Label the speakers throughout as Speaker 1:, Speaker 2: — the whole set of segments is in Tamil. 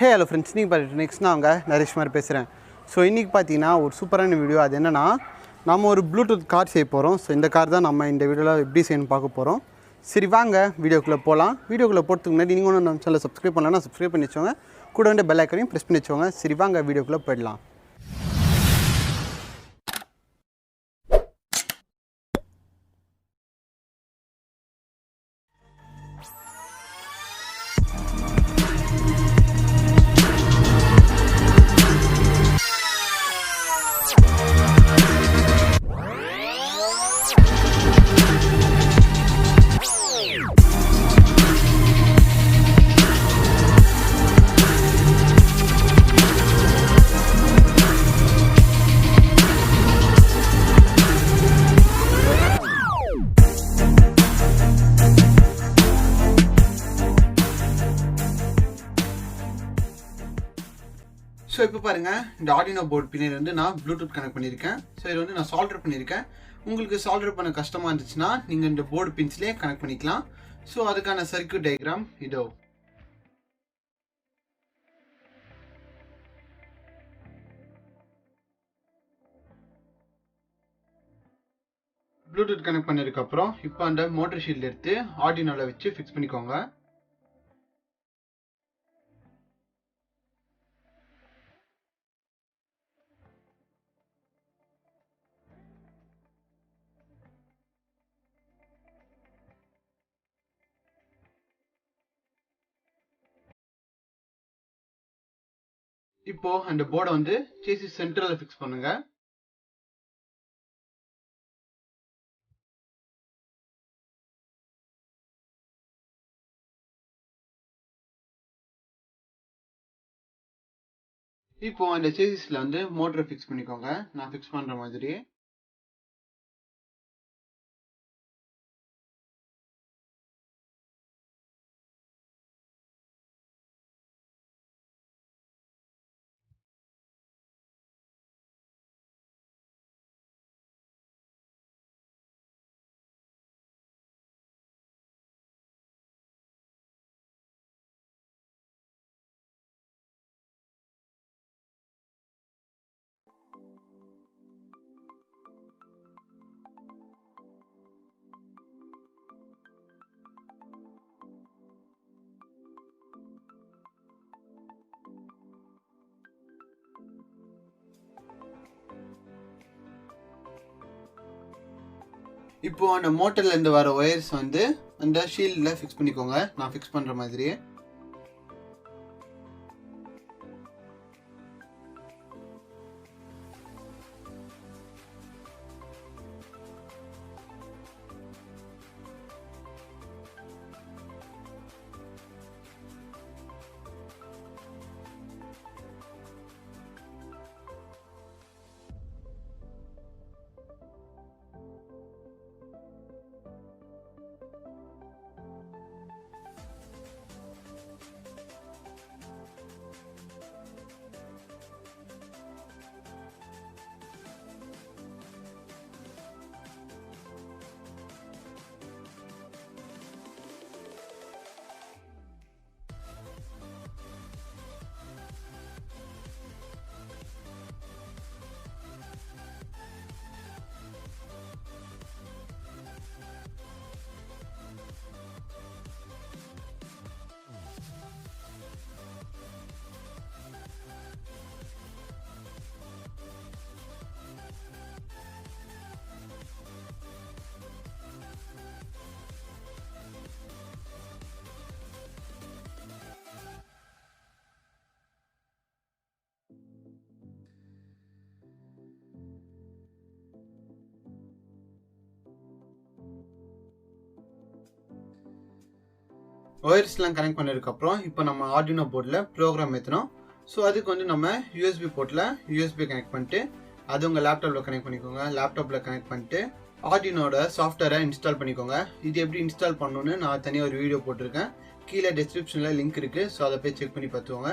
Speaker 1: Hey hello friends, இன்னைக்கு பார்த்துட்டு நெக்ஸ்ட் நான் உங்கள் நரேஷ்குமார் பேசுகிறேன். ஸோ இன்றைக்கி பார்த்தீங்கன்னா ஒரு சூப்பரான வீடியோ. அது என்னென்னா நம்ம ஒரு ப்ளூடூத் கார் செய்ய போகிறோம். ஸோ இந்த கார் தான் நம்ம இந்த வீடியோவில் எப்படி செய்யணும்னு பார்க்க போகிறோம். சரி வாங்க வீடியோக்குள்ளே போகலாம். வீடியோக்குள்ளே போகிறதுக்கு முன்னாடி நீங்கள் ஒன்று நம்ம சேனலை சப்ஸ்கிரைப் பண்ணலன்னா சப்ஸ்கிரைப் பண்ணி வச்சோங்க. கூட வந்து பெல் ஐக்கனையும் ப்ரெஸ் பண்ணி வச்சோங்க. சரி வாங்க வீடியோக்குள்ளே போயிடலாம். ஸோ இப்போ பாருங்கள், இந்த ஆர்டினோ போர்ட் பின்னாடி வந்து நான் ப்ளூடூத் கனெக்ட் பண்ணியிருக்கேன். ஸோ இதில் வந்து நான் சால்டர் பண்ணியிருக்கேன். உங்களுக்கு சால்டர் பண்ண கஷ்டமாக இருந்துச்சுன்னா நீங்கள் இந்த போர்டு பின்ஸ்லேயே கனெக்ட் பண்ணிக்கலாம். ஸோ அதுக்கான சர்க்யூட் டயக்ராம் இதோ. ப்ளூடூத் கனெக்ட் பண்ணதுக்கப்புறம் இப்போ அந்த மோட்டர் ஷீல்ட் எடுத்து ஆர்டினோவில் வச்சு ஃபிக்ஸ் பண்ணிக்கோங்க. இப்போ அந்த போர்டை வந்து சேசிஸ் சென்டரில் ஃபிக்ஸ் பண்ணுங்க. இப்போ அந்த சேசிஸ்ல வந்து மோட்டரை ஃபிக்ஸ் பண்ணிக்கோங்க. நான் ஃபிக்ஸ் பண்ற மாதிரி. இப்போ அந்த மோட்டர்ல இருந்து வர ஒயர்ஸ் வந்து அந்த ஷீல்ட்ல ஃபிக்ஸ் பண்ணிக்கோங்க. நான் ஃபிக்ஸ் பண்ற மாதிரி. ஒயர்ஸ்லாம் கனெக்ட் பண்ணதுக்கப்புறம் இப்போ நம்ம ஆர்டினோ போர்டில் ப்ரோக்ராம் ஏற்றணும். ஸோ அதுக்கு வந்து நம்ம யூஎஸ்பி போர்ட்டில் யூஎஸ்பி கனெக்ட் பண்ணிட்டு அது உங்கள் லேப்டாப்பில் கனெக்ட் பண்ணிக்கோங்க. லேப்டாப்பில் கனெக்ட் பண்ணிட்டு ஆர்டினோட சாஃப்ட்வேரை இன்ஸ்டால் பண்ணிக்கோங்க. இது எப்படி இன்ஸ்டால் பண்ணணுன்னு நான் தனியாக ஒரு வீடியோ போட்டிருக்கேன். கீழே டிஸ்கிரிப்ஷனில் லிங்க் இருக்குது. ஸோ அதை போய் செக் பண்ணி பார்த்துக்கோங்க.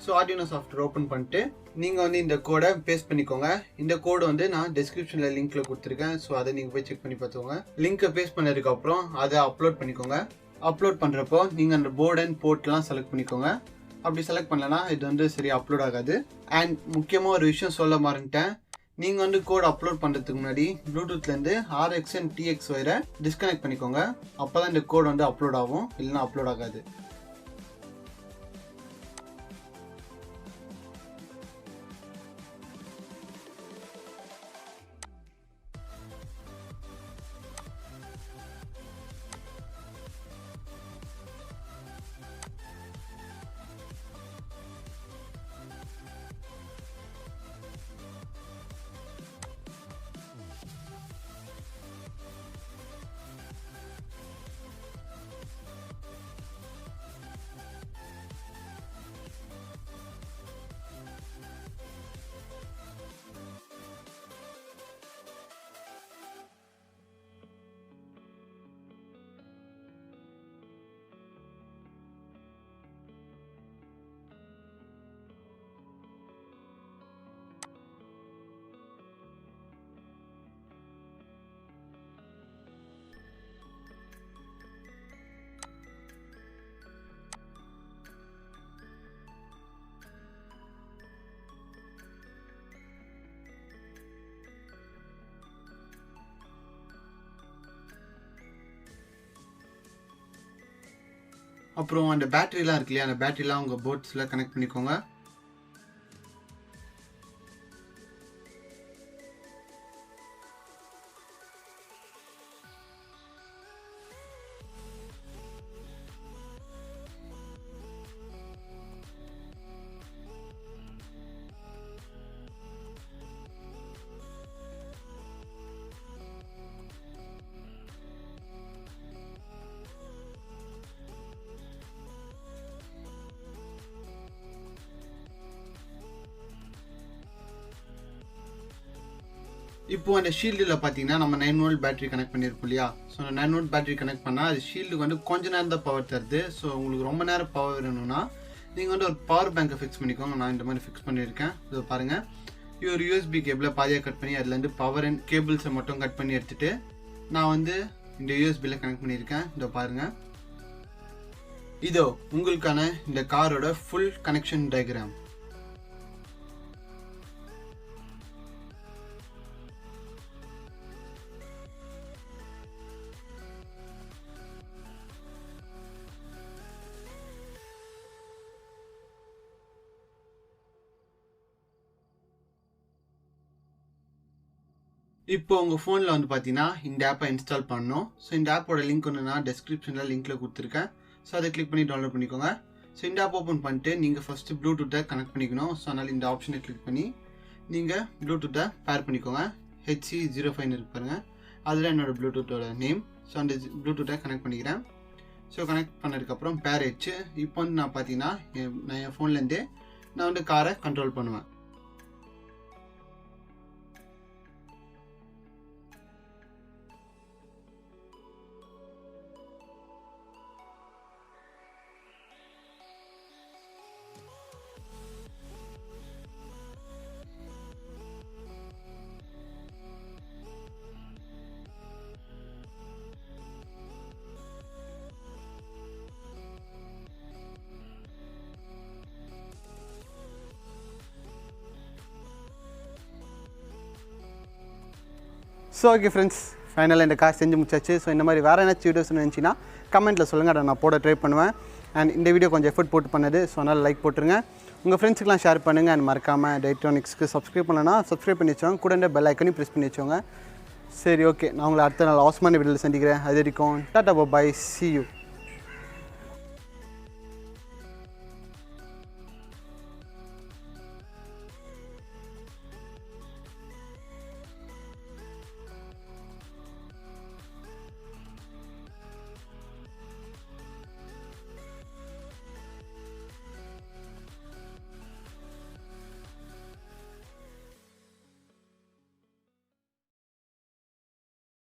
Speaker 1: ஸோ ஆர்டினோ சாஃப்ட்வேர் ஓப்பன் பண்ணிட்டு நீங்கள் வந்து இந்த கோடை பேஸ்ட் பண்ணிக்கோங்க. இந்த கோடு வந்து நான் டிஸ்கிரிப்ஷனில் லிங்க்கில் கொடுத்துருக்கேன். ஸோ அதை நீங்கள் போய் செக் பண்ணி பார்த்துக்கோங்க. லிங்க்கை பேஸ்ட் பண்ணதுக்கப்புறம் அதை அப்லோட் பண்ணிக்கோங்க. அப்லோட் பண்ணுறப்போ நீங்கள் அந்த போர்ட் அண்ட் போர்ட்லாம் செலக்ட் பண்ணிக்கோங்க. அப்படி செலக்ட் பண்ணலன்னா இது வந்து சரியாக அப்லோட் ஆகாது. அண்ட் முக்கியமாக ஒரு விஷயம் சொல்ல மறந்துட்டேன். நீங்கள் வந்து கோட் அப்லோட் பண்ணுறதுக்கு முன்னாடி ப்ளூடூத்லேருந்து RX and TX ஒயரை டிஸ்கனெக்ட் பண்ணிக்கோங்க. அப்போ தான் இந்த கோட் வந்து அப்லோட் ஆகும், இல்லைன்னா அப்லோட் ஆகாது. அப்புறம் அந்த பேட்டரிலாம் இருக்கு இல்லையா, அந்த பேட்டரிலாம் உங்கள் போர்ட்ஸில் கனெக்ட் பண்ணிக்கோங்க. இப்போ அந்த ஷீல்டில் பார்த்தீங்கன்னா நம்ம 9V பேட்டரி கனெக்ட் பண்ணியிருப்போம் இல்லையா. ஸோ அந்த 9V பேட்டரி கனெக்ட் பண்ணால் அது ஷீல்டுக்கு வந்து கொஞ்ச நேரம் தான் பவர் தருது. ஸோ உங்களுக்கு ரொம்ப நேரம் பவர் வேணும்னா நீங்கள் வந்து ஒரு பவர் பேங்கை ஃபிக்ஸ் பண்ணிக்கோங்க. நான் இந்த மாதிரி ஃபிக்ஸ் பண்ணியிருக்கேன். இதை பாருங்கள், ஒரு USB கேபிளை பாதியாக கட் பண்ணி அதுலேருந்து பவர் அண்ட் கேபிள்ஸை மட்டும் கட் பண்ணி எடுத்துகிட்டு நான் வந்து இந்த USBயில் கனெக்ட் பண்ணியிருக்கேன். இதை பாருங்கள், இதோ உங்களுக்கான இந்த காரோட ஃபுல் கனெக்ஷன் டயக்ராம். இப்போ உங்கள் ஃபோனில் வந்து பார்த்தீங்கன்னா இந்த ஆப்பை இன்ஸ்டால் பண்ணணும். ஸோ இந்த ஆப்போட லிங்க் ஒன்று நான் டிஸ்கிரிப்ஷனில் லிங்க்கில் கொடுத்துருக்கேன். ஸோ அதை கிளிக் பண்ணி டவுன்லோட் பண்ணிக்கோங்க. ஸோ இந்த ஆப் ஓப்பன் பண்ணிட்டு நீங்கள் ஃபஸ்ட்டு ப்ளூடூத்தை கனெக்ட் பண்ணிக்கணும். ஸோ அதனால் இந்த ஆப்ஷனை கிளிக் பண்ணி நீங்கள் ப்ளூடூத்தை பேர் பண்ணிக்கோங்க. HC05 இருக்கு பாருங்கள், அதில் என்னோடய ப்ளூடூத்தோட நேம். ஸோ அந்த ப்ளூடூத்தை கனெக்ட் பண்ணிக்கிறேன். ஸோ கனெக்ட் பண்ணதுக்கப்புறம் பேர் ஆயிடுச்சு. இப்போ வந்து நான் பார்த்தீங்கன்னா நான் என் ஃபோன்லேருந்தே நான் வந்து காரை கண்ட்ரோல் பண்ணுவேன். ஸோ ஓகே ஃப்ரெண்ட்ஸ், ஃபைனலாக இந்த காசு செஞ்சு முடிச்சாச்சு. ஸோ இந்த மாதிரி வேறு ஏதாச்சும் வீடியோஸ் இருந்துச்சுன்னா கமெண்ட்டில் சொல்லுங்கள், அதை நான் போட ட்ரை பண்ணுவேன். அண்ட் இந்த வீடியோ கொஞ்சம் எஃபர்ட் போட்டு பண்ணது, ஸோ அதனால் லைக் போட்டுருங்க. உங்கள் ஃப்ரெண்ட்ஸுக்கெலாம் ஷேர் பண்ணுங்கள். அண்ட் மறக்காமல் எலக்ட்ரானிக்ஸ்க்கு சப்ஸ்கிரைப் பண்ணலன்னா சப்ஸ்கிரைப் பண்ணி வச்சோங்க, கூட இந்த பெல் ஐக்கனையும் ப்ரெஸ் பண்ணி வச்சோங்க. சரி, ஓகே, நான் உங்களை அடுத்த நாள் அவசரமான வீடியோவில் சந்திக்கிறேன். அது வரைக்கும் டாடா, பாய், see you.